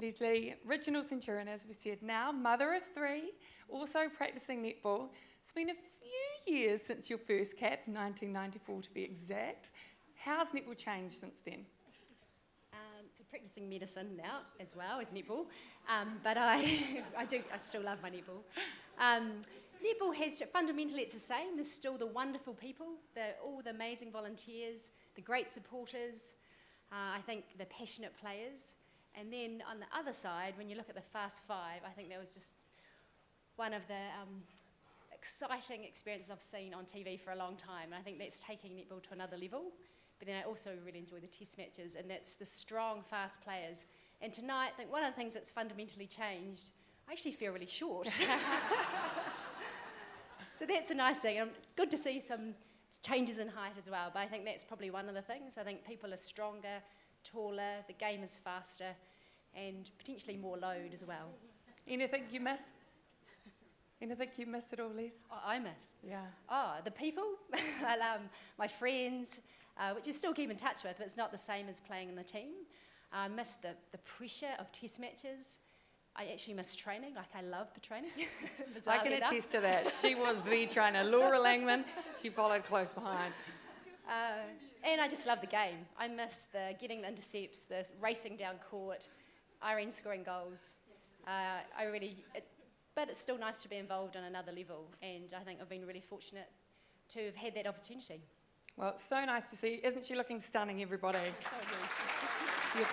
Leslie, original Centurion, as we said now, mother of 3, also practising netball. It's been a few years since your first cap, 1994 to be exact. How's netball changed since then? So practising medicine now as well as netball, but I still love my netball. Netball has, fundamentally it's the same. There's still the wonderful people, all the amazing volunteers, the great supporters, I think the passionate players. And then on the other side, when you look at the Fast Five, I think that was just one of the exciting experiences I've seen on TV for a long time. And I think that's taking netball to another level. But then I also really enjoy the test matches, and that's the strong, fast players. And tonight, I think one of the things that's fundamentally changed, I actually feel really short. So that's a nice thing. Good to see some changes in height as well, but I think that's probably one of the things. I think people are stronger, taller, the game is faster, and potentially more load as well. Anything you miss? Anything you miss at all, Les? Oh, I miss? Yeah. Oh, the people. I love my friends, which I still keep in touch with, but it's not the same as playing in the team. I miss the pressure of test matches. I actually miss training, like I love the training. I can attest to that. She was the trainer. Laura Langman, she followed close behind. And I just love the game. I miss the getting the intercepts, the racing down court, Irene scoring goals. But it's still nice to be involved on another level, and I think I've been really fortunate to have had that opportunity. Well, it's so nice to see. Isn't she looking stunning, everybody? So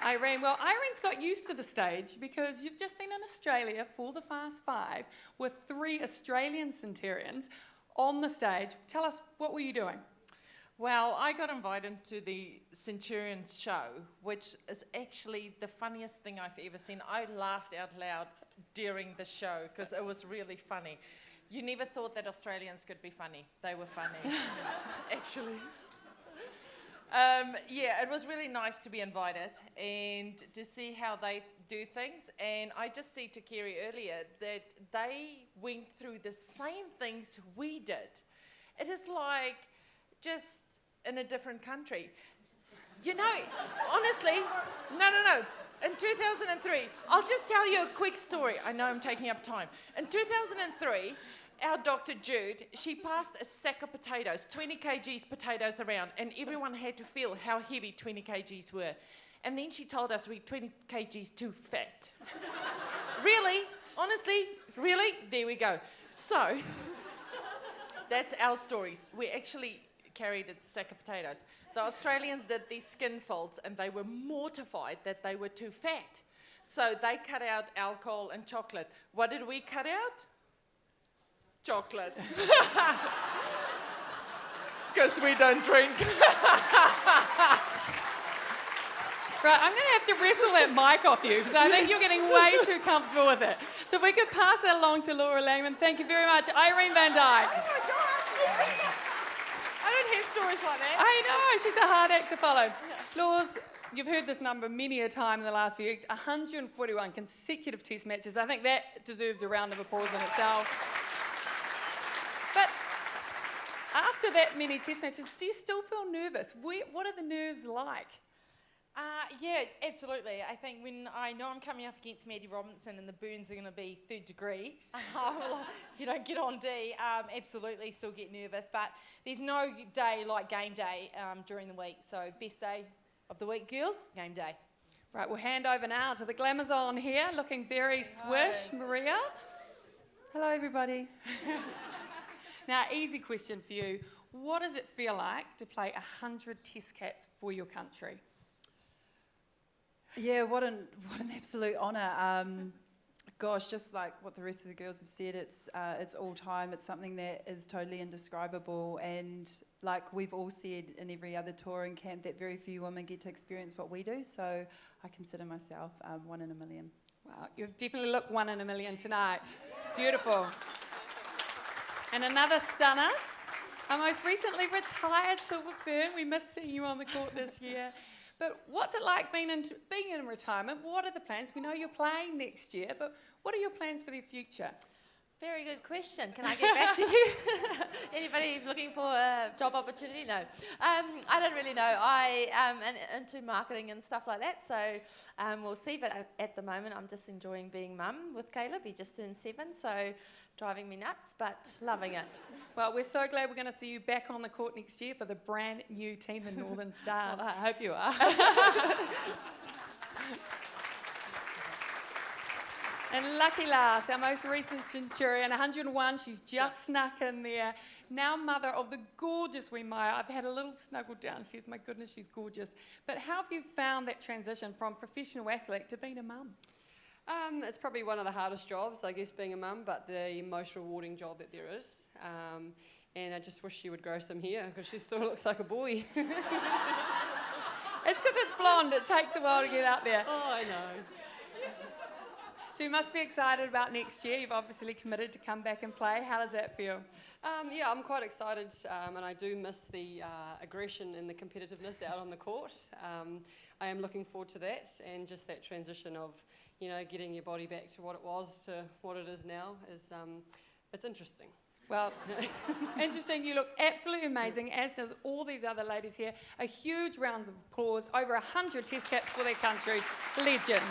Irene, well, Irene's got used to the stage because you've just been in Australia for the Fast Five with 3 Australian Centurions on the stage. Tell us, what were you doing? Well, I got invited to the Centurions show, which is actually the funniest thing I've ever seen. I laughed out loud during the show because it was really funny. You never thought that Australians could be funny. They were funny, actually. Yeah, it was really nice to be invited and to see how they do things. And I just said to Kerry earlier that they went through the same things we did. It is like just in a different country. You know, honestly, no. In 2003, I'll just tell you a quick story. I know I'm taking up time. In 2003, our Dr. Jude, she passed a sack of potatoes, 20 kgs potatoes around, and everyone had to feel how heavy 20 kgs were. And then she told us we're 20 kgs too fat. Really? Honestly? Really? There we go. So, that's our stories. We actually carried a sack of potatoes. The Australians did these skin folds, and they were mortified that they were too fat. So they cut out alcohol and chocolate. What did we cut out? Chocolate. Because we don't drink. Right, I'm going to have to wrestle that mic off you because I think you're getting way too comfortable with it. So if we could pass that along to Laura Langman. Thank you very much. Irene Van Dyke. Oh my God. I don't hear stories like that. I know, she's a hard act to follow. Laws, you've heard this number many a time in the last few weeks, 141 consecutive test matches. I think that deserves a round of applause in itself. But after that many test matches, do you still feel nervous? What are the nerves like? Yeah, absolutely. I think when I know I'm coming up against Maddie Robinson and the burns are going to be 3rd degree, if you don't get on D, absolutely still get nervous. But there's no day like game day during the week. So best day of the week, girls, game day. Right, we'll hand over now to the Glamazon here, looking very swish, Maria. Hello, everybody. Now, easy question for you. What does it feel like to play 100 test caps for your country? Yeah, what an absolute honour. Gosh, just like what the rest of the girls have said, it's all time. It's something that is totally indescribable, and like we've all said in every other touring camp, that very few women get to experience what we do. So I consider myself 1 in a million. Wow, you've definitely looked 1 in a million tonight. Beautiful. And another stunner, our most recently retired Silver Fern. We missed seeing you on the court this year. But what's it like being in retirement? What are the plans? We know you're playing next year, but what are your plans for the future? Very good question. Can I get back to you? Anybody looking for a job opportunity? No. I don't really know. I am into marketing and stuff like that, so we'll see. But at the moment, I'm just enjoying being mum with Caleb. He just turned 7, so driving me nuts, but loving it. Well, we're so glad we're going to see you back on the court next year for the brand new team, the Northern Stars. Well, I hope you are. And lucky last, our most recent Centurion, 101, she's just snuck in there. Now mother of the gorgeous wee Maya. I've had a little snuggle downstairs. My goodness, she's gorgeous. But how have you found that transition from professional athlete to being a mum? It's probably one of the hardest jobs, I guess, being a mum, but the most rewarding job that there is. And I just wish she would grow some hair because she still looks like a boy. It's because it's blonde. It takes a while to get up there. Oh, I know. So you must be excited about next year. You've obviously committed to come back and play. How does that feel? Yeah, I'm quite excited, and I do miss the aggression and the competitiveness out on the court. I am looking forward to that, and just that transition of, you know, getting your body back to what it was to what it is now is, it's interesting. Well, interesting. You look absolutely amazing, as does all these other ladies here. A huge round of applause. Over 100 test caps for their countries. Legends.